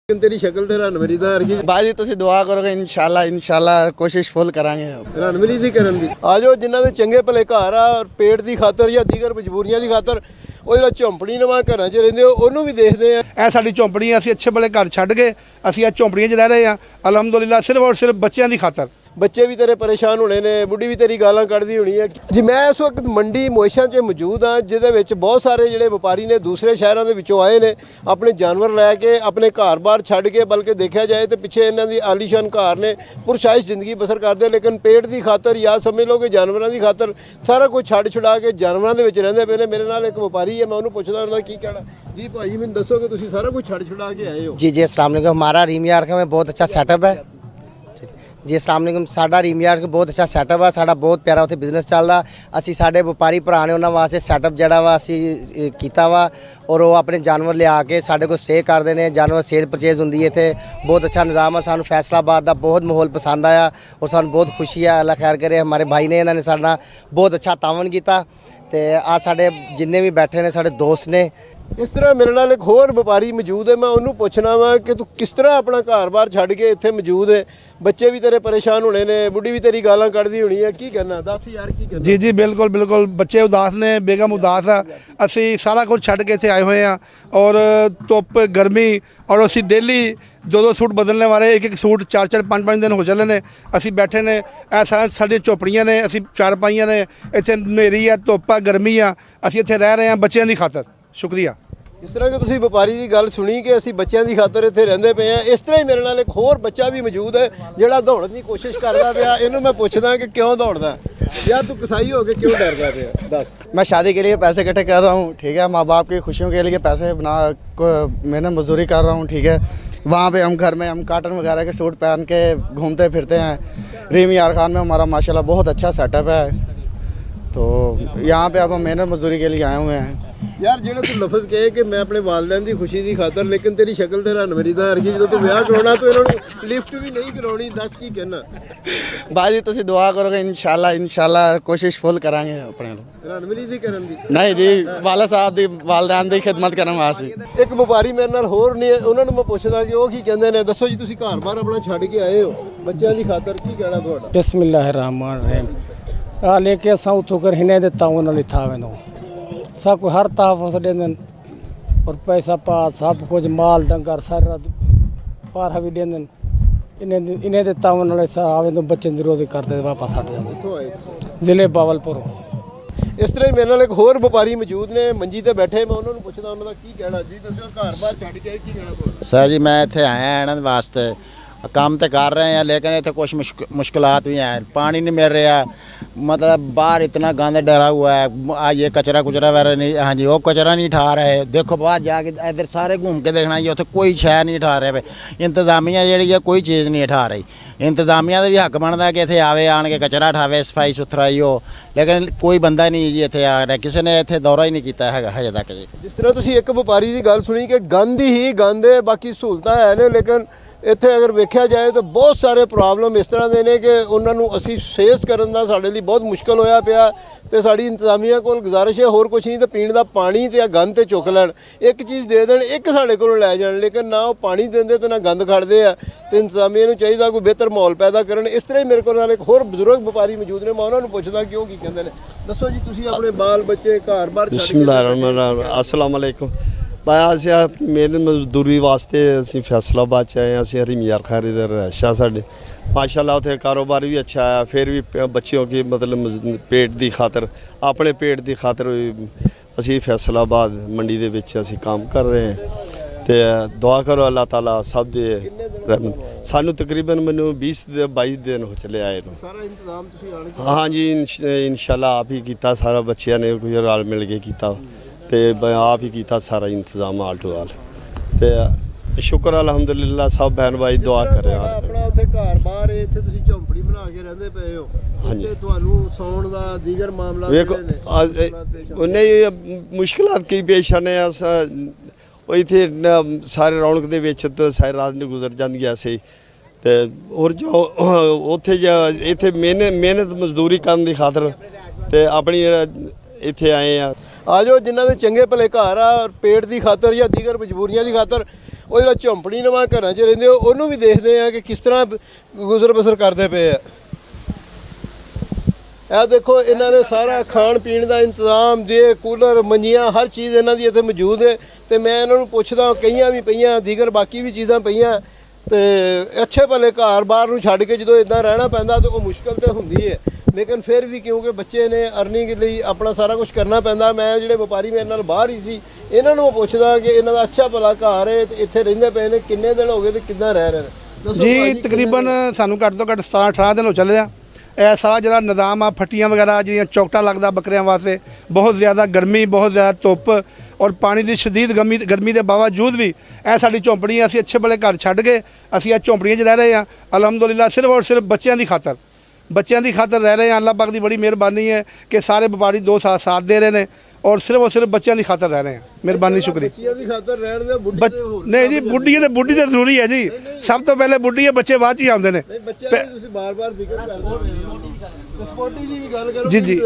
तेरी शक्ल ते रणवरी दा वर्गी बाजी तुसी दुआ करोगे इंशाल्लाह कोशिश फुल करांगे। रणवरी दी करन दी आ जाओ जिन्हां दे चंगे भले घर आ और पेट दी खातर या दीगर मजबूरियां दी खातर ਉਹ ਜਿਹੜਾ ਝੌਂਪੜੀ ਨਵਾਂ ਘਰਾਂ 'ਚ ਰਹਿੰਦੇ ਉਹਨੂੰ ਵੀ ਦੇਖਦੇ ਆ। ਇਹ ਸਾਡੀ ਝੌਂਪੜੀ ਅਸੀਂ ਅੱਛੇ ਭਲੇ ਘਰ ਛੱਡ ਕੇ ਅਸੀਂ ਇਹ ਝੌਂਪੜੀਆਂ 'ਚ ਰਹਿ ਰਹੇ ਹਾਂ ਅਲਹਮਦੁਲਿਲਾ ਸਿਰਫ ਔਰ ਸਿਰਫ ਬੱਚਿਆਂ ਦੀ ਖਾਤਰ। ਬੱਚੇ ਵੀ ਤੇਰੇ ਪਰੇਸ਼ਾਨ ਹੋਣੇ ਨੇ, ਬੁੱਢੀ ਵੀ ਤੇਰੀ ਗਾਲਾਂ ਕੱਢਦੀ ਹੋਣੀ ਹੈ ਜੀ। ਮੈਂ ਇਸ ਵਕਤ ਮੰਡੀ ਮੋਇਸ਼ਾਂ 'ਚ ਮੌਜੂਦ ਹਾਂ ਜਿਹਦੇ ਵਿੱਚ ਬਹੁਤ ਸਾਰੇ ਜਿਹੜੇ ਵਪਾਰੀ ਨੇ ਦੂਸਰੇ ਸ਼ਹਿਰਾਂ ਦੇ ਵਿੱਚੋਂ ਆਏ ਨੇ ਆਪਣੇ ਜਾਨਵਰ ਲੈ ਕੇ ਆਪਣੇ ਘਰ-ਬਾਰ ਛੱਡ ਕੇ, ਬਲਕਿ ਦੇਖਿਆ ਜਾਏ ਤੇ ਪਿੱਛੇ ਇਹਨਾਂ ਦੀ ਆਲੀਸ਼ਾਨ ਘਰ ਨੇ, ਪੁਰਸ਼ਾਇਸ਼ ਜ਼ਿੰਦਗੀ ਬਸਰ ਕਰਦੇ ਲੇਕਿਨ ਪੇਟ ਦੀ ਖਾਤਰ ਜਾਂ ਸਮਝ ਲਓ ਕਿ ਜਾਨਵਰਾਂ ਦੀ ਖਾਤਰ ਸਾਰਾ ਕੁਝ ਛੱਡ ਛੁਡਾ ਕੇ ਜਾਨਵਰਾਂ ਦੇ ਵਿੱਚ ਰਹਿੰਦੇ ਪਏ ਨੇ। ਮੇਰੇ ਨਾਲ ਇੱਕ ਵਪਾਰੀ ਹੈ, ਮੈਂ ਉਹਨੂੰ ਪੁੱਛਦਾ ਉਹਨਾਂ ਦਾ ਕੀ ਕਹਿਣਾ। ਜੀ ਭਾਜੀ ਮੈਨੂੰ ਦੱਸੋ ਕਿ ਤੁਸੀਂ ਸਾਰਾ ਕੁਝ ਛੱਡ ਛੁਡਾ ਕੇ ਆਏ ਹੋ। जी अस्सलाम वालेकुम। हमारा रीम यार्ड में बहुत अच्छा सेटअप है जी। अस्सलाम वालेकुम। साडा रीम यार्ड बहुत अच्छा सेटअप है, साडा बहुत प्यारा उत्थे बिजनेस चलदा। असी साडे व्यापारी भरा ने उन्हां वास्ते सेटअप जिहड़ा वा असी कीता वा और वो अपने जानवर लिया के साडे कोल स्टे करदे ने। जानवर सेल परचेज हुंदी है इत्थे, बहुत अच्छा निज़ाम है। सानू फैसलाबाद दा बहुत माहौल पसंद आया और सानू बहुत खुशी है। अल्लाह खैर करे, हमारे भाई ने इन्हां ने साडे नाल बहुत अच्छा तावन कीता ते आ साडे जिन्ने भी बैठे ने साडे दोस्त ने। ਇਸ ਤਰ੍ਹਾਂ ਮੇਰੇ ਨਾਲ ਇੱਕ ਹੋਰ ਵਪਾਰੀ ਮੌਜੂਦ ਹੈ, ਮੈਂ ਉਹਨੂੰ ਪੁੱਛਣਾ ਵਾ ਕਿ ਤੂੰ ਕਿਸ ਤਰ੍ਹਾਂ ਆਪਣਾ ਘਰ-ਬਾਰ ਛੱਡ ਕੇ ਇੱਥੇ ਮੌਜੂਦ ਹੈ। ਬੱਚੇ ਵੀ ਤੇਰੇ ਪਰੇਸ਼ਾਨ ਹੋਣੇ ਨੇ, ਬੁੱਢੀ ਵੀ ਤੇਰੀ ਗਾਲਾਂ ਕੱਢਦੀ ਹੋਣੀ ਹੈ, ਕੀ ਕਹਿਣਾ ਦੱਸ ਯਾਰ ਕੀ ਕਹਿਣਾ। ਜੀ ਬਿਲਕੁਲ ਬਿਲकुल। ਬੱਚੇ ਉਦਾਸ ਨੇ, ਬੇਗਮ ਉਦਾਸ ਆ। ਅਸੀਂ ਸਾਰਾ ਕੁਝ ਛੱਡ ਕੇ ਇੱਥੇ ਆਏ ਹੋਏ ਆ ਔਰ ਧੁੱਪ ਗਰਮੀ ਔਰ ਅਸੀਂ ਡੇਲੀ ਦੋ ਸੂਟ ਬਦਲਣੇ ਵਾਲੇ, ਇੱਕ ਸੂਟ 4-4 5-5 ਦਿਨ ਹੋ ਚੱਲੇ ਨੇ। ਅਸੀਂ ਬੈਠੇ ਨੇ, ਇਹ ਸਾਡੀਆਂ ਝੋਪੜੀਆਂ ਨੇ, ਅਸੀਂ ਚਾਰ ਪਾਈਆਂ ਨੇ। ਇੱਥੇ ਹਨੇਰੀ ਆ, ਧੁੱਪ ਆ, ਗਰਮੀ ਆ, ਅਸੀਂ ਇੱਥੇ ਰਹਿ ਰਹੇ ਹਾਂ ਬੱਚਿਆਂ ਦੀ ਖਾਤਰ। ਸ਼ੁਕਰੀਆ। ਜਿਸ ਤਰ੍ਹਾਂ ਕਿ ਤੁਸੀਂ ਵਪਾਰੀ ਦੀ ਗੱਲ ਸੁਣੀ ਕਿ ਅਸੀਂ ਬੱਚਿਆਂ ਦੀ ਖਾਤਰ ਇੱਥੇ ਰਹਿੰਦੇ ਪਏ ਆ, ਇਸ ਤਰ੍ਹਾਂ ਹੀ ਮੇਰੇ ਨਾਲ ਇੱਕ ਹੋਰ ਬੱਚਾ ਵੀ ਮੌਜੂਦ ਹੈ ਜਿਹੜਾ ਦੌੜਨ ਦੀ ਕੋਸ਼ਿਸ਼ ਕਰਦਾ ਪਿਆ। ਇਹਨੂੰ ਮੈਂ ਪੁੱਛਦਾ ਕਿ ਕਿਉਂ ਦੌੜਦਾ ਯਾਰ, ਤੂੰ ਕਸਾਈ ਹੋ ਕੇ ਕਿਉਂ ਡਰਦਾ ਪਿਆ ਦੱਸ। मैं शादी के लिए पैसे इकट्ठे कर रहा हूँ, ठीक है। माँ बाप की खुशियों के लिए पैसे मेहनत मजदूरी कर रहा हूँ, ठीक है। वहाँ पे हम घर में हम काटन वगैरह के सूट पहन के घूमते फिरते हैं। रीम यार्ड खान में हमारा माशाल्लाह बहुत अच्छा सेटअप है, तो यहाँ पे अब हम मेहनत मजदूरी के लिए आए हुए हैं। ਯਾਰ ਜਿਹੜਾ ਤੂੰ ਲਫ਼ਜ਼ ਕਹੇ ਕਿ ਮੈਂ ਆਪਣੇ ਵਾਲਿदैन ਦੀ ਖੁਸ਼ੀ ਦੀ ਖਾਤਰ, ਲੇਕਿਨ ਤੇਰੀ ਸ਼ਕਲ ਤੇ रणवरी ਦਾ ਵਰਗੀ, ਜਦੋਂ ਤੂੰ ਵਿਆਹ ਕਰਾਉਣਾ ਤੂੰ ਇਹਨਾਂ ਨੂੰ ਲਿਫਟ ਵੀ ਨਹੀਂ ਕਰਾਉਣੀ, ਦੱਸ ਕੀ ਕਹਿਣਾ। बाजी तुसी दुआ करोगे इंशाल्लाह कोशिश फुल करांगे अपने लोग। रणवरी ਦੀ ਕਰਨ ਦੀ नहीं जी, वाला साहब दी वालदैन दी खिदमत करन वास्ते। ਇੱਕ ਵਪਾਰੀ ਮੇਰੇ ਨਾਲ ਹੋਰ ਨੇ, ਉਹਨਾਂ ਨੂੰ ਮੈਂ ਪੁੱਛਦਾ ਕਿ ਉਹ ਕੀ ਕਹਿੰਦੇ ਨੇ। ਦੱਸੋ ਜੀ, ਤੁਸੀਂ ਘਰ-ਬਾਰ ਆਪਣਾ ਛੱਡ ਕੇ ਆਏ ਹੋ ਬੱਚਿਆਂ ਦੀ ਖਾਤਰ, ਕੀ ਕਹਿਣਾ ਤੁਹਾਡਾ। बिस्मिल्लाहिर्रहमानिर्रहीम। आ लेके असां उथो कर हिन दे तावन लिथा वेंदो सब कोई हर तहफ़ुज़ ॾींदन और पैसा पा सब कुछ माल डंगर सारा पार भी ॾींदन। इन दे तावन नाल असां आवेंदो बच्चन दी रोज़ी करदे वापस आ जांदे। ਕਿੱਥੋਂ ਆਏ ਤੁਸੀਂ? ज़िले बावलपुर। ਇਸ ਤਰ੍ਹਾਂ ਹੀ ਮੇਰੇ ਨਾਲ ਇੱਕ ਹੋਰ ਵਪਾਰੀ ਮੌਜੂਦ ਨੇ ਮੰਜੀ ਤੇ ਬੈਠੇ, ਮੈਂ ਉਹਨਾਂ ਨੂੰ ਪੁੱਛਦਾ ਉਹਨਾਂ ਦਾ ਕੀ ਕਹਿਣਾ। ਜੀ ਦੱਸੋ, ਘਰ-ਬਾਰ ਛੱਡ ਕੇ ਕੀ ਕਹਿਣਾ ਤੁਹਾਡਾ। सर जी मैं इतने आया ਇਹਨਾਂ ਦੇ ਵਾਸਤੇ ਕੰਮ ਤੇ ਕਰ ਰਹੇ हैं, लेकिन इतने कुछ मुश्किलात भी हैं। पानी नहीं मिल रहा, मतलब बाहर इतना गंद डरा हुआ है। ये कचरा कुचरा वगैरह नहीं, हाँ जी वो कचरा नहीं उठा रहे। देखो बाहर जाके इधर सारे घूम के देखना, ये उत्थे कोई शहर नहीं उठा रहे। इंतजामिया जी है कोई चीज़ नहीं उठा रही। इंतजामिया का भी हक बनता कि इतने आवे आन के कचरा उठावे, सफाई सुथराई हो, लेकिन कोई बंदा नहीं जी इतने आ रहा। किसी ने इतने दौरा ही नहीं किया है हजे तक जी। ਜਿਸ ਤਰ੍ਹਾਂ ਤੁਸੀਂ ਇੱਕ ਵਪਾਰੀ ਦੀ ਗੱਲ ਸੁਣੀ ਕਿ ਗੰਦ ਹੀ ਗੰਦ ਹੈ, ਬਾਕੀ ਸਹੂਲਤਾਂ ਹੈ ਨੇ, ਲੇਕਿਨ ਇੱਥੇ ਅਗਰ ਵੇਖਿਆ ਜਾਏ ਤਾਂ ਬਹੁਤ ਸਾਰੇ ਪ੍ਰੋਬਲਮ ਇਸ ਤਰ੍ਹਾਂ ਦੇ ਨੇ ਕਿ ਉਹਨਾਂ ਨੂੰ ਅਸੀਂ ਫੇਸ ਕਰਨ ਦਾ ਸਾਡੇ ਲਈ ਬਹੁਤ ਮੁਸ਼ਕਲ ਹੋਇਆ ਪਿਆ। ਤੇ ਸਾਡੀ ਇੰਤਜ਼ਾਮੀਆ ਕੋਲ ਗੁਜ਼ਾਰਿਸ਼ ਹੈ, ਹੋਰ ਕੁਝ ਨਹੀਂ, ਤਾਂ ਪੀਣ ਦਾ ਪਾਣੀ ਤੇ ਆ ਗੰਦ ਤੇ ਚੁੱਕ ਲੈਣ, ਇੱਕ ਚੀਜ਼ ਦੇ ਦੇਣ, ਇੱਕ ਸਾਡੇ ਕੋਲੋਂ ਲੈ ਜਾਣ, ਲੇਕਿਨ ਨਾ ਉਹ ਪਾਣੀ ਦਿੰਦੇ ਤੇ ਨਾ ਗੰਦ ਖੜਦੇ ਆ। ਤੇ ਇੰਤਜ਼ਾਮੀਆ ਨੂੰ ਚਾਹੀਦਾ ਕੋਈ ਬਿਹਤਰ ਮਾਹੌਲ ਪੈਦਾ ਕਰਨ। ਇਸ ਤਰ੍ਹਾਂ ਹੀ ਮੇਰੇ ਕੋਲ ਨਾਲ ਇੱਕ ਹੋਰ ਬਜ਼ੁਰਗ ਵਪਾਰੀ ਮੌਜੂਦ ਨੇ, ਮੈਂ ਉਹਨਾਂ ਨੂੰ ਪੁੱਛਦਾ ਕਿ ਉਹ ਕੀ ਕਹਿੰਦੇ ਨੇ। ਦੱਸੋ ਜੀ, ਤੁਸੀਂ ਆਪਣੇ ਬਾਲ ਬੱਚੇ ਘਰ-ਬਾਰ ਛੱਡ ਕੇ ਬਿਸਮਿल्लाह अस्सलाम वालेकुम। ਅਸੀਂ ਆਪਣੀ ਮਿਹਨਤ ਮਜ਼ਦੂਰੀ ਵਾਸਤੇ ਅਸੀਂ ਫੈਸਲਾਬਾਦ 'ਚ ਆਏ ਹਾਂ। ਅਸੀਂ ਰੀਮ यार्ड खान इधर रहायशा ਸਾਡੇ माशाल्लाह ਉੱਥੇ ਕਾਰੋਬਾਰ ਵੀ ਅੱਛਾ ਹੈ। ਫਿਰ ਵੀ ਬੱਚਿਆਂ ਕੀ ਮਤਲਬ ਪੇਟ ਦੀ ਖਾਤਰ, ਆਪਣੇ ਪੇਟ ਦੀ ਖਾਤਰ ਅਸੀਂ ਫੈਸਲਾਬਾਦ ਮੰਡੀ ਦੇ ਵਿੱਚ ਅਸੀਂ ਕੰਮ ਕਰ ਰਹੇ ਹਾਂ। ਤੇ ਦੁਆ ਕਰੋ ਅੱਲਾਹ ਤਾਲਾ ਸਭ ਦੇ ਰਹਿਮਤ। ਸਾਨੂੰ ਤਕਰੀਬਨ ਮੈਨੂੰ 20-22 ਦਿਨ ਹੋ ਚਲੇ ਆਏ ਨੂੰ। ਸਾਰਾ ਇੰਤਜ਼ਾਮ ਤੁਸੀਂ ਆਣ ਕੇ ਹਾਂ ਜੀ ਇਨਸ਼ਾਅੱਲਾ ਆਪ ਹੀ ਕੀਤਾ ਸਾਰਾ, ਬੱਚਿਆਂ ਨੇ ਕੋਈ ਰਲ ਮਿਲ ਕੇ ਕੀਤਾ ਤੇ ਆਪ ਹੀ ਕੀਤਾ ਸਾਰਾ ਇੰਤਜ਼ਾਮ ਆਲ ਟੂ ਆਲ। ਤੇ ਸ਼ੁਕਰ ਅਲਹਮਦੁਲਿਲਾ ਸਭ ਭੈਣ ਭਾਈ ਦੁਆ ਕਰ ਰਹੇ ਹਨ। ਆਪਣਾ ਉੱਥੇ ਘਰ-ਬਾਰ ਇੱਥੇ ਤੁਸੀਂ ਝੌਂਪੜੀ ਬਣਾ ਕੇ ਰਹਿੰਦੇ ਪਏ ਹੋ, ਹਾਂਜੀ। ਤੇ ਤੁਹਾਨੂੰ ਸੌਣ ਦਾ ਦੀਗਰ ਮਾਮਲਾ ਵੇਖੋ ਉਹਨੇ ਮੁਸ਼ਕਿਲਾਤ ਕੀ ਪੇਸ਼ ਆਨੇ ਆ। ਉਹ ਇੱਥੇ ਸਾਰੇ ਰੌਣਕ ਦੇ ਵਿੱਚ ਤਾਂ ਸਾਰੀ ਰਾਤ ਨੂੰ ਗੁਜ਼ਰ ਜਾਂਦੀਆਂ ਸੀ। ਤੇ ਹੋਰ ਜੋ ਉੱਥੇ ਇੱਥੇ ਮਿਹਨਤ ਮਜ਼ਦੂਰੀ ਕਰਨ ਦੀ ਖਾਤਰ ਤੇ ਆਪਣੀ ਇੱਥੇ ਆਏ ਆ। ਆ ਜਾਓ ਜਿਨ੍ਹਾਂ ਦੇ ਚੰਗੇ ਭਲੇ ਘਰ ਆ ਔਰ ਪੇਟ ਦੀ ਖਾਤਰ ਜਾਂ ਦੀਗਰ ਮਜਬੂਰੀਆਂ ਦੀ ਖਾਤਰ ਉਹ ਜਿਹੜਾ ਝੌਂਪੜੀ ਨਵਾਂ ਘਰਾਂ 'ਚ ਰਹਿੰਦੇ ਉਹਨੂੰ ਵੀ ਦੇਖਦੇ ਆ ਕਿ ਕਿਸ ਤਰ੍ਹਾਂ ਗੁਜ਼ਰ ਬਸਰ ਕਰਦੇ ਪਏ ਆ। ਇਹ ਦੇਖੋ ਇਹਨਾਂ ਨੇ ਸਾਰਾ ਖਾਣ ਪੀਣ ਦਾ ਇੰਤਜ਼ਾਮ, ਜੇ ਕੂਲਰ, ਮੰਜੀਆਂ, ਹਰ ਚੀਜ਼ ਇਹਨਾਂ ਦੀ ਇੱਥੇ ਮੌਜੂਦ ਹੈ। ਤੇ ਮੈਂ ਇਹਨਾਂ ਨੂੰ ਪੁੱਛਦਾ, ਕਈਆਂ ਵੀ ਪਈਆਂ, ਦੀਗਰ ਬਾਕੀ ਵੀ ਚੀਜ਼ਾਂ ਪਈਆਂ, ਤੇ ਅੱਛੇ ਭਲੇ ਘਰ ਬਾਹਰ ਨੂੰ ਛੱਡ ਕੇ ਜਦੋਂ ਇਦਾਂ ਰਹਿਣਾ ਪੈਂਦਾ ਤਾਂ ਉਹ ਮੁਸ਼ਕਲ ਤੇ ਹੁੰਦੀ ਹੈ, ਲੇਕਿਨ ਫਿਰ ਵੀ ਕਿਉਂਕਿ ਬੱਚੇ ਨੇ ਅਰਨਿੰਗ ਲਈ ਆਪਣਾ ਸਾਰਾ ਕੁਝ ਕਰਨਾ ਪੈਂਦਾ। ਮੈਂ ਜਿਹੜੇ ਵਪਾਰੀ ਮੇਰੇ ਨਾਲ ਬਾਹਰ ਹੀ ਸੀ, ਇਹਨਾਂ ਨੂੰ ਪੁੱਛਦਾ ਕਿ ਇਹਨਾਂ ਦਾ ਅੱਛਾ ਭਲਾ ਘਰ ਹੈ ਤੇ ਇੱਥੇ ਰਹਿੰਦੇ ਪਏ ਨੇ, ਕਿੰਨੇ ਦਿਨ ਹੋ ਗਏ ਤੇ ਕਿੱਦਾਂ ਰਹਿ ਰਹੇ ਨੇ? ਦੱਸੋ ਜੀ ਭਾਜੀ, ਤਕਰੀਬਨ ਸਾਨੂੰ ਘੱਟ ਤੋਂ ਘੱਟ 17-18 ਦਿਨ ਹੋ ਚੱਲ ਰਿਹਾ। ਇਹ ਸਾਰਾ ਜਿਹੜਾ ਨਿਜ਼ਾਮ ਆ, ਫੱਟੀਆਂ ਵਗੈਰਾ ਜਿਹੜੀਆਂ ਚੌਕਟਾ ਲੱਗਦਾ ਬੱਕਰਿਆਂ ਵਾਸਤੇ, ਬਹੁਤ ਜ਼ਿਆਦਾ ਗਰਮੀ, ਬਹੁਤ ਜ਼ਿਆਦਾ ਧੁੱਪ ਔਰ ਪਾਣੀ ਦੀ ਸ਼ਦੀਦ ਗਰਮੀ ਦੇ ਬਾਵਜੂਦ ਵੀ ਇਹ ਸਾਡੀ ਝੌਂਪੜੀਆਂ, ਅਸੀਂ ਅੱਛੇ ਭਲੇ ਘਰ ਛੱਡ ਕੇ ਅਸੀਂ ਇਹ ਝੌਂਪੜੀਆਂ 'ਚ ਰਹਿ ਰਹੇ ਹਾਂ। ਅਲਹਮਦੁਲਿਲਾ ਸਿਰਫ ਔਰ ਸਿਰਫ ਬੱਚਿਆਂ ਦੀ ਖਾਤਰ ਰਹਿ ਰਹੇ ਹਾਂ। ਅੱਲਾਹ ਪਾਕ ਦੀ ਬੜੀ ਮਿਹਰਬਾਨੀ ਹੈ ਕਿ ਸਾਰੇ ਵਪਾਰੀ 2 ਸਾਲ ਸਾਥ ਦੇ ਰਹੇ ਨੇ ਔਰ ਸਿਰਫ ਬੱਚਿਆਂ ਦੀ ਖਾਤਰ ਰਹਿ ਰਹੇ ਹਾਂ। ਮਿਹਰਬਾਨੀ, ਸ਼ੁਕਰੀਆ। ਬੱਚਿਆਂ ਦੀ ਖਾਤਰ ਰਹਿਣ ਦੇ ਬੁੱਢੀ ਤੇ ਹੋਰ ਨਹੀਂ ਜੀ, ਬੁੱਢੀ ਤਾਂ ਜ਼ਰੂਰੀ ਹੈ ਜੀ, ਸਭ ਤੋਂ ਪਹਿਲੇ ਬੁੱਢੀ ਹੈ, ਬੱਚੇ ਬਾਅਦ 'ਚ ਹੀ ਆਉਂਦੇ ਨੇ। ਨਹੀਂ, ਬੱਚਿਆਂ ਦੀ ਤੁਸੀਂ ਬਾਰ-ਬਾਰ ਜ਼ਿਕਰ ਕਰਦੇ ਹੋ, ਸਪੋਰਟੀ ਦੀ ਵੀ ਗੱਲ ਕਰੋ। ਜੀ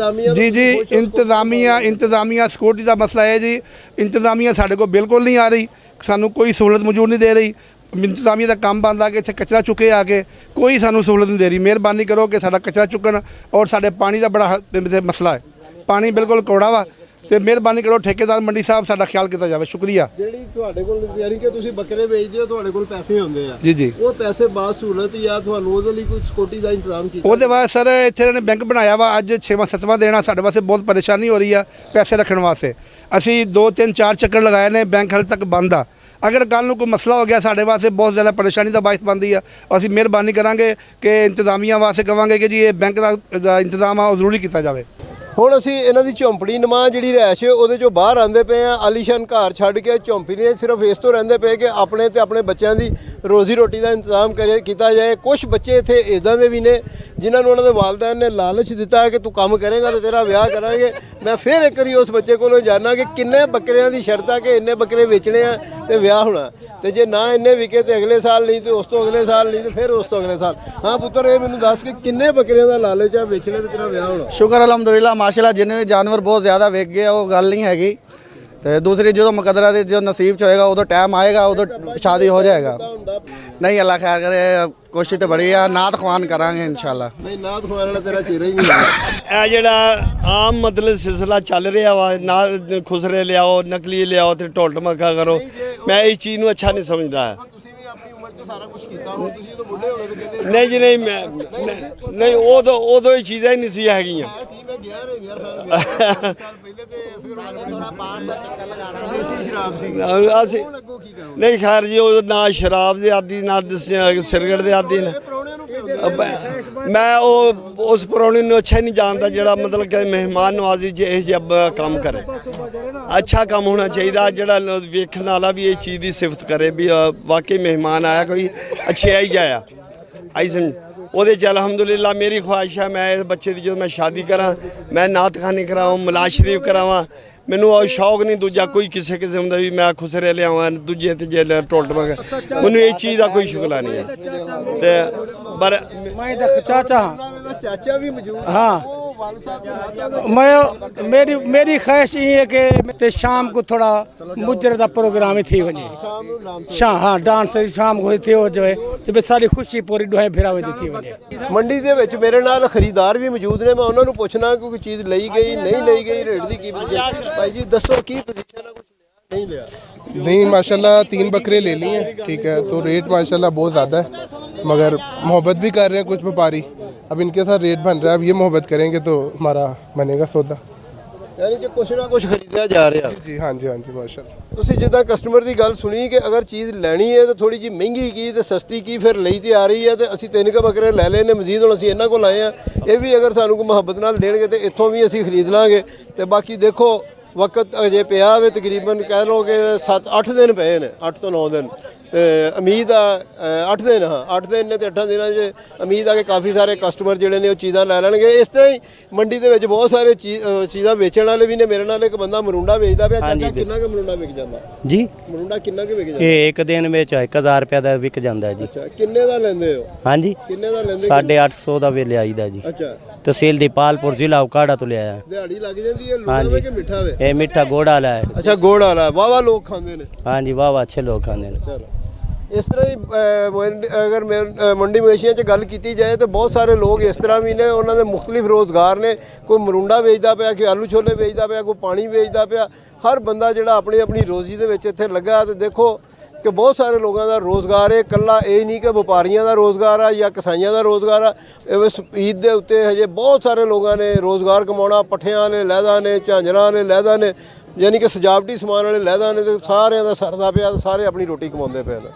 ਇੰਤਜ਼ਾਮੀਆ ਸਿਕਿਉਰਿਟੀ ਦਾ ਮਸਲਾ ਹੈ ਜੀ। ਇੰਤਜ਼ਾਮੀਆ ਸਾਡੇ ਕੋਲ ਬਿਲਕੁਲ ਨਹੀਂ ਆ ਰਹੀ, ਸਾਨੂੰ ਕੋਈ ਸਹੂਲਤ ਮੌਜੂਦ ਨਹੀਂ ਦੇ ਰਹੀ। ਇੰਤਜ਼ਾਮੀਆ ਦਾ ਕੰਮ ਬਣਦਾ ਕਿ ਇੱਥੇ ਕਚਰਾ ਚੁੱਕੇ ਆ ਕੇ, ਕੋਈ ਸਾਨੂੰ ਸਹੂਲਤ ਨਹੀਂ ਦੇ ਰਹੀ। ਮਿਹਰਬਾਨੀ ਕਰੋ ਕਿ ਸਾਡਾ ਕਚਰਾ ਚੁੱਕਣ। ਔਰ ਸਾਡੇ ਪਾਣੀ ਦਾ ਬੜਾ ਮਸਲਾ ਹੈ, ਪਾਣੀ ਬਿਲਕੁਲ ਕੌੜਾ ਵਾ, ਤੇ ਮਿਹਰਬਾਨੀ ਕਰੋ ਠੇਕੇਦਾਰ ਮੰਡੀ ਸਾਹਿਬ, ਸਾਡਾ ਖਿਆਲ ਕੀਤਾ ਜਾਵੇ। ਸ਼ੁਕਰੀਆ। ਜਿਹੜੀ ਤੁਹਾਡੇ ਕੋਲ ਯਾਨੀ ਕਿ ਤੁਸੀਂ ਬੱਕਰੇ ਵੇਚਦੇ ਹੋ, ਤੁਹਾਡੇ ਕੋਲ ਪੈਸੇ ਹੁੰਦੇ ਆ ਜੀ ਉਹ ਪੈਸੇ ਬਾਅਦ ਸਹੂਲਤ ਜਾਂ ਤੁਹਾਨੂੰ ਉਹਦੇ ਲਈ ਕੋਈ ਸਿਕਿਉਰਿਟੀ ਦਾ ਇੰਤਜ਼ਾਮ ਕੀਤਾ? ਉਹਦੇ ਬਾਅਦ ਸਰ ਇੱਥੇ ਇਹਨਾਂ ਨੇ ਬੈਂਕ ਬਣਾਇਆ ਵਾ, ਅੱਜ 6ਵਾਂ-7ਵਾਂ ਦੇਣਾ। ਸਾਡੇ ਵਾਸਤੇ ਬਹੁਤ ਪਰੇਸ਼ਾਨੀ ਹੋ ਰਹੀ ਆ ਪੈਸੇ ਰੱਖਣ ਵਾਸਤੇ। ਅਸੀਂ 2-3-4 ਚੱਕਰ ਲਗਾਏ ਨੇ, ਬੈਂਕ ਹਾਲੇ ਤੱਕ ਬੰਦ ਆ। ਅਗਰ ਕੱਲ੍ਹ ਨੂੰ ਕੋਈ ਮਸਲਾ ਹੋ ਗਿਆ ਸਾਡੇ ਵਾਸਤੇ ਬਹੁਤ ਜ਼ਿਆਦਾ ਪਰੇਸ਼ਾਨੀ ਦਾ ਬਾਇਸ ਬਣਦੀ ਆ। ਅਸੀਂ ਮਿਹਰਬਾਨੀ ਕਰਾਂਗੇ ਕਿ ਇੰਤਜ਼ਾਮੀਆਂ ਵਾਸਤੇ ਕਵਾਂਗੇ ਕਿ ਜੀ ਇਹ ਬੈਂਕ ਦਾ ਇੰਤਜ਼ਾਮ ਆ ਉਹ ਜ਼ਰੂਰੀ ਕੀਤਾ ਜਾਵੇ। ਹੁਣ ਅਸੀਂ ਇਹਨਾਂ ਦੀ ਝੌਂਪੜੀ ਨੁਮਾ ਜਿਹੜੀ ਰਿਹਾਇਸ਼ ਹੈ ਉਹਦੇ ਚੋਂ ਬਾਹਰ ਆਉਂਦੇ ਪਏ ਆ। ਆਲੀਸ਼ਾਨ ਘਰ ਛੱਡ ਕੇ ਝੌਂਪੜੀ ਸਿਰਫ ਇਸ ਤੋਂ ਰਹਿੰਦੇ ਪਏ ਕਿ ਆਪਣੇ ਤੇ ਆਪਣੇ ਬੱਚਿਆਂ ਦੀ ਰੋਜ਼ੀ ਰੋਟੀ ਦਾ ਇੰਤਜ਼ਾਮ ਕੀਤਾ ਜਾਏ। ਕੁਝ ਬੱਚੇ ਇੱਥੇ ਇੱਦਾਂ ਦੇ ਵੀ ਨੇ ਜਿਨ੍ਹਾਂ ਨੂੰ ਉਹਨਾਂ ਦੇ ਵਾਲਿदैन ਨੇ ਲਾਲਚ ਦਿੱਤਾ ਕਿ ਤੂੰ ਕੰਮ ਕਰੇਗਾ ਤੇ ਤੇਰਾ ਵਿਆਹ ਕਰਾਂਗੇ। ਮੈਂ ਫਿਰ ਇੱਕ ਵਾਰੀ ਉਸ ਬੱਚੇ ਕੋਲੋਂ ਜਾਣਨਾ ਕਿ ਕਿੰਨੇ ਬੱਕਰਿਆਂ ਦੀ ਸ਼ਰਤ ਆ ਕਿ ਇੰਨੇ ਬੱਕਰੇ ਵੇਚਣੇ ਆ ਤੇ ਵਿਆਹ ਹੋਣਾ, ਤੇ ਜੇ ਨਾ ਇੰਨੇ ਵਿਕੇ ਤੇ ਅਗਲੇ ਸਾਲ ਨਹੀਂ, ਤੇ ਉਸ ਤੋਂ ਅਗਲੇ ਸਾਲ ਨਹੀਂ, ਤੇ ਫਿਰ ਉਸ ਤੋਂ ਅਗਲੇ ਸਾਲ। ਹਾਂ ਪੁੱਤਰ, ਇਹ ਮੈਨੂੰ ਦੱਸ ਕਿ ਕਿੰਨੇ ਬੱਕਰਿਆਂ ਦਾ ਲਾਲਚ ਆ ਵੇਚਣੇ ਤੇ ਤੇਰਾ ਵਿਆਹ ਹੋਣਾ? ਸ਼ੁਕਰ ਅਲਹਮਦੁਲਿਲਾ, ਮਾਸ਼ਾਅੱਲਾ, ਜਿੰਨੇ ਵੀ ਜਾਨਵਰ ਬਹੁਤ ਜ਼ਿਆਦਾ ਵਿਕ ਗਏ, ਉਹ ਗੱਲ ਨਹੀਂ ਹੈਗੀ। ਤੇ ਦੂਸਰੀ ਜਦੋਂ ਮੁਕੱਦਰਾਂ ਦੇ ਜੋ ਨਸੀਬ 'ਚ ਹੋਏਗਾ ਉਦੋਂ ਟਾਈਮ ਆਏਗਾ, ਉਦੋਂ ਸ਼ਾਦੀ ਹੋ ਜਾਏਗਾ। ਨਹੀਂ, ਅੱਲਾ ਖੈਰ ਕਰੇ, ਕੋਸ਼ਿਸ਼ ਤਾਂ ਬੜੀ ਆ, ਨਾਤ ਖਵਾਨ ਕਰਾਂਗੇ ਇਨਸ਼ਾਅੱਲਾ। ਨਹੀਂ, ਨਾਤ ਖਵਾਨ ਵਾਲਾ ਤੇਰਾ ਚਿਹਰਾ ਹੀ ਨਹੀਂ ਹੈ। ਇਹ ਜਿਹੜਾ ਆਮ ਮਤਲਬ ਸਿਲਸਿਲਾ ਚੱਲ ਰਿਹਾ ਵਾ, ਨਾ ਖੁਸਰੇ ਲਿਆਓ, ਨਕਲੀ ਲਿਆਓ ਤੇ ਢੋਲ ਢਮੱਕਾ ਕਰੋ, ਮੈਂ ਇਸ ਚੀਜ਼ ਨੂੰ ਅੱਛਾ ਨਹੀਂ ਸਮਝਦਾ। ਤੁਸੀਂ ਵੀ ਆਪਣੀ ਉਮਰ 'ਚ ਸਾਰਾ ਕੁਝ ਕੀਤਾ, ਹੁਣ ਤੁਸੀਂ ਤਾਂ ਬੁੱਢੇ ਹੋ ਗਏ ਤੇ ਕਹਿੰਦੇ ਨਹੀਂ ਜੀ, ਨਹੀਂ, ਉਦੋਂ ਹੀ ਚੀਜ਼ਾਂ ਹੀ ਨਹੀਂ ਸੀ ਹੈਗੀਆਂ। ਮੈਂ ਗਿਆ ਰੇ ਯਾਰ ਸਾਲ ਪਹਿਲੇ ਤੇ ਇਸ ਥੋੜਾ ਪਾਣ ਦਾ ਚੱਕਰ ਲਗਾਣਾ ਦੇਸੀ ਸ਼ਰਾਬ ਸੀ। ਅਸੀਂ ਨਹੀਂ, ਖੈਰ ਜੀ, ਉਹ ਨਾ ਸ਼ਰਾਬ ਦੇ ਆਦੀ, ਨਾ ਸਿਰਗਟ ਦੇ ਆਦੀ ਨੇ। ਮੈਂ ਉਸ ਪ੍ਰਾਹੁਣੇ ਨੂੰ ਅੱਛਾ ਨਹੀਂ ਜਾਣਦਾ ਜਿਹੜਾ ਮਤਲਬ ਕਿ ਮਹਿਮਾਨ ਨਵਾਜ਼ੀ ਇਹ ਜਿਹਾ ਕੰਮ ਕਰੇ। ਅੱਛਾ ਕੰਮ ਹੋਣਾ ਚਾਹੀਦਾ, ਜਿਹੜਾ ਵੇਖਣ ਵਾਲਾ ਵੀ ਇਹ ਚੀਜ਼ ਦੀ ਸਿਫਤ ਕਰੇ ਵੀ ਵਾਕਈ ਮਹਿਮਾਨ ਆਇਆ, ਕੋਈ ਅੱਛਾ ਹੀ ਜਾਇਆ ਆਈ ਸਮਝ। ਉਹਦੇ 'ਚ ਅਲਹਮਦੁਲਿਲਾ ਮੇਰੀ ਖੁਆਇਸ਼ ਹੈ ਮੈਂ ਇਸ ਬੱਚੇ ਦੀ ਜਦੋਂ ਮੈਂ ਸ਼ਾਦੀ ਕਰਾਂ, ਮੈਂ ਨਾਤ ਖਾਨੀ ਕਰਾਵਾਂ, ਮਲਾਦ ਸ਼ਰੀਫ ਕਰਾਵਾਂ। ਮੈਨੂੰ ਉਹ ਸ਼ੌਕ ਨਹੀਂ ਦੂਜਾ ਕੋਈ ਕਿਸੇ ਕਿਸਮ ਦਾ ਵੀ ਮੈਂ ਖੁਸਰੇ ਲਿਆਵਾਂ ਦੂਜੇ ਤੇ ਜੇ ਟੋਲਟ ਮਗਾ, ਮੈਨੂੰ ਇਹ ਚੀਜ਼ ਦਾ ਕੋਈ ਸ਼ੁਗਲਾ ਨਹੀਂ ਹੈ। ਤੇ ਪਰ मैं इधर चाचा ਦਾ ਚਾਚਾ ਵੀ ਮੌਜੂਦ ਹੈ। हाँ ਉਹ ਵਾਲ ਸਾਹਿਬ मैं मेरी ख्वाहिश ये है कि ते शाम को थोड़ा मुजरे का प्रोग्राम ही थी वजे ਸ਼ਾਮ ਨੂੰ ਨਾਮ हाँ डांस शाम को थी हो जाए तो सारी खुशी पूरी डोहे फिरा हुई थी वजे। ਮੰਡੀ ਦੇ ਵਿੱਚ ਮੇਰੇ ਨਾਲ ਖਰੀਦਾਰ ਵੀ ਮੌਜੂਦ ਨੇ, ਮੈਂ ਉਹਨਾਂ ਨੂੰ ਪੁੱਛਣਾ ਕਿ ਕੋਈ ਚੀਜ਼ ਲਈ ਗਈ ਨਹੀਂ ਲਈ ਗਈ, ਰੇਟ ਦੀ ਕੀ ਪੋਜੀਸ਼ਨ। ਭਾਈ ਜੀ ਦੱਸੋ ਕੀ ਪੋਜੀਸ਼ਨ ਹੈ, ਕੁਝ ਲਿਆ नहीं लिया? नहीं माशाल्लाह 3 बकरे ले लिए हैं, ठीक है। तो रेट माशाल्लाह बहुत ज़्यादा है, मगर मोहब्बत भी कर रहे हैं कुछ व्यापारी। अब इनके साथ रेट बन रहा है, अब ये मोहब्बत करेंगे तो हमारा बनेगा सौदा। यानी कि कुछ ना कुछ खरीदा जा रहा है। जी हाँ जी माशाल्लाह। ਤੁਸੀਂ ਜਿੱਦਾਂ ਕਸਟਮਰ ਦੀ ਗੱਲ ਸੁਣੀ ਕਿ ਅਗਰ ਚੀਜ਼ ਲੈਣੀ ਹੈ ਤਾਂ ਥੋੜੀ ਜਿਹੀ ਮਹਿੰਗੀ ਕੀ ਤੇ ਸਸਤੀ ਕੀ, ਫਿਰ ਲਈ ਤੇ ਆ ਰਹੀ ਹੈ। ਤੇ ਅਸੀਂ 3 ਬੱਕਰੇ ਲੈ ਲਏ ਨੇ ਮਜ਼ੀਦ, ਹੁਣ ਅਸੀਂ ਇਹਨਾਂ ਕੋਲ ਆਏ ਆ। ਇਹ ਵੀ ਅਗਰ ਸਾਨੂੰ ਕੋਈ ਮੁਹੱਬਤ ਨਾਲ ਦੇਣਗੇ ਤੇ ਇੱਥੋਂ ਵੀ ਅਸੀਂ ਖਰੀਦ ਲਾਂਗੇ। ਤੇ ਬਾਕੀ ਦੇਖੋ ਵਕਤ ਅਜੇ ਪਿਆ ਵੇ, ਤਕਰੀਬਨ ਕਹਿ ਲਓ ਕਿ 7-8 ਦਿਨ ਪਏ ਨੇ, 8 ਤੋਂ 9 ਦਿਨ। ਤੇ ਉਮੀਦ ਆ 8 ਦਿਨ, ਹਾਂ 8 ਦਿਨ ਨੇ, ਤੇ 8 ਦਿਨਾਂ 'ਚ ਉਮੀਦ ਆ ਕਿ ਕਾਫੀ ਸਾਰੇ ਕਸਟਮਰ ਜਿਹੜੇ ਨੇ ਉਹ ਚੀਜ਼ਾਂ ਲੈ ਲੈਣਗੇ। ਇਸ ਤਰ੍ਹਾਂ ਹੀ ਮੰਡੀ ਦੇ ਵਿੱਚ ਬਹੁਤ ਸਾਰੇ ਚੀਜ਼ਾਂ ਵੇਚਣ ਵਾਲੇ ਵੀ ਨੇ। ਮੇਰੇ ਨਾਲ ਇੱਕ ਬੰਦਾ ਮਰੂੰਡਾ ਵੇਚਦਾ ਪਿਆ। ਚਾਚਾ ਕਿੰਨਾ ਕੁ ਮਰੂੰਡਾ ਵਿਕ ਜਾਂਦਾ ਜੀ? ਮਰੂੰਡਾ ਕਿੰਨਾ ਕੁ ਵਿਕ ਜਾਂਦਾ? ਇਹ ਇੱਕ ਦਿਨ ਵਿੱਚ 1000 ਰੁਪਏ ਦਾ ਵਿਕ ਜਾਂਦਾ ਜੀ। ਅੱਛਾ, ਕਿੰਨੇ ਦਾ ਲੈਂਦੇ ਹੋ? ਹਾਂਜੀ, ਕਿੰਨੇ ਦਾ ਲੈਂਦੇ? 850 ਦਾ ਵੇ ਲਿਆਈਦਾ ਜੀ। ਅੱਛਾ, ਤਹਿਸੀਲ ਦੀਪਾਲਪੁਰ ਜ਼ਿਲ੍ਹਾ ਉਕਾੜਾ ਤੋਂ ਲਿਆਇਆ। ਦਿਹਾੜੀ ਲੱਗ ਜਾਂਦੀ ਹੈ? ਲੂਣਾ ਵੇ ਕਿ ਮਿੱਠਾ ਵੇ? ਇਹ ਮਿੱਠਾ ਗੋੜ ਵਾਲਾ ਹੈ। ਅੱਛਾ, ਗੋੜ ਵਾਲਾ। ਵਾਵਾ ਲੋਕ ਖਾਂਦੇ ਨੇ? ਹਾਂਜੀ, ਵਾਹ ਅੱਛੇ ਲੋਕ ਖਾਂਦੇ ਨੇ। ਚਲੋ ਇਸ ਤਰ੍ਹਾਂ ਹੀ ਅਗਰ ਮੰਡੀ ਮਵੇਸ਼ੀਆਂ 'ਚ ਗੱਲ ਕੀਤੀ ਜਾਏ ਤਾਂ ਬਹੁਤ ਸਾਰੇ ਲੋਕ ਇਸ ਤਰ੍ਹਾਂ ਵੀ ਨੇ, ਉਹਨਾਂ ਦੇ ਮੁਖਤਲਿਫ ਰੋਜ਼ਗਾਰ ਨੇ। ਕੋਈ ਮਰੂੰਡਾ ਵੇਚਦਾ ਪਿਆ, ਕੋਈ ਆਲੂ ਛੋਲੇ ਵੇਚਦਾ ਪਿਆ, ਕੋਈ ਪਾਣੀ ਵੇਚਦਾ ਪਿਆ। ਹਰ ਬੰਦਾ ਜਿਹੜਾ ਆਪਣੀ ਆਪਣੀ ਰੋਜ਼ੀ ਦੇ ਵਿੱਚ ਇੱਥੇ ਲੱਗਾ। ਤੇ ਦੇਖੋ ਕਿ ਬਹੁਤ ਸਾਰੇ ਲੋਕਾਂ ਦਾ ਰੋਜ਼ਗਾਰ ਹੈ, ਇਕੱਲਾ ਇਹ ਨਹੀਂ ਕਿ ਵਪਾਰੀਆਂ ਦਾ ਰੋਜ਼ਗਾਰ ਆ ਜਾਂ ਕਿਸਾਈਆਂ ਦਾ ਰੋਜ਼ਗਾਰ ਆ। ਇਸ ਈਦ ਦੇ ਉੱਤੇ ਹਜੇ ਬਹੁਤ ਸਾਰੇ ਲੋਕਾਂ ਨੇ ਰੋਜ਼ਗਾਰ ਕਮਾਉਣਾ। ਪੱਠਿਆਂ ਵਾਲੇ ਲਹਿਦਾ ਨੇ, ਝਾਂਜਰਾਂ ਵਾਲੇ ਲਹਿਦਾ ਨੇ, ਯਾਨੀ ਕਿ ਸਜਾਵਟੀ ਸਮਾਨ ਵਾਲੇ ਲਹਿਦਾ ਨੇ, ਤੇ ਸਾਰਿਆਂ ਦਾ ਸਰਦਾ ਪਿਆ, ਸਾਰੇ ਆਪਣੀ ਰੋਟੀ ਕਮਾਉਂਦੇ ਪਏ ਨੇ।